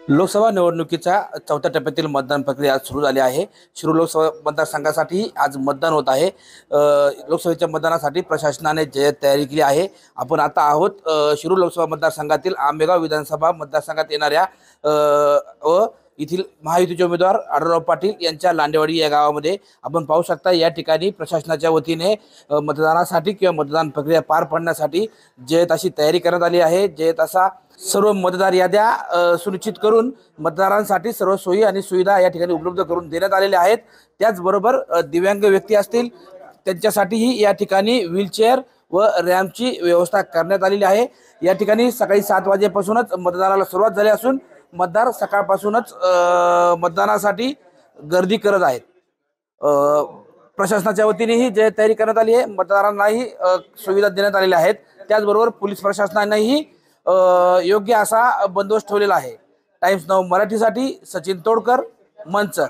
लोकसभा निवडणुकीच्या चौथ्या टप्प्यातील मतदान प्रक्रिया आज सुरू झाली आहे। शिरूर लोकसभा मतदारसंघासाठी आज मतदान होत आहे। लोकसभेच्या मतदानासाठी प्रशासनाने जय्यत तयारी केली आहे। आपण आता आहोत शिरूर लोकसभा मतदारसंघातील आंबेगाव विधानसभा मतदारसंघात येणाऱ्या व येथील महायुतीचे उमेदवार आढळराव पाटील यांच्या लांडेवाडी या गावामध्ये आपण पाहू शकता। या ठिकाणी प्रशासनाच्या वतीने मतदानासाठी किंवा मतदान प्रक्रिया पार पाडण्यासाठी जय्यत अशी तयारी करण्यात आली आहे। जय्यत असा सर्व मतदार याद्या सुनिश्चित करून मतदारांसाठी सर्व सोयी आणि सुविधा या ठिकाणी उपलब्ध करून देण्यात आलेल्या आहेत। त्याचबरोबर दिव्यांग व्यक्ती असतील त्यांच्यासाठीही या ठिकाणी व्हीलचेअर व रॅम्पची व्यवस्था करण्यात आलेली आहे। या ठिकाणी सकाळी 7 वाजेपासूनच मतदानाला सुरुवात झाली असून मतदार सकाळपासूनच मतदानासाठी गर्दी करत आहेत। प्रशासनाच्या वतीनेही जे तयारी करण्यात आली आहे, मतदारांनाही सुविधा देण्यात आलेल्या आहेत। त्याचबरोबर पोलीस प्रशासनानेही योग्य असा बंदोबस्त ठेवलेला आहे। टाइम्स नाऊ मराठीसाठी सचिन तोडकर, मंचर।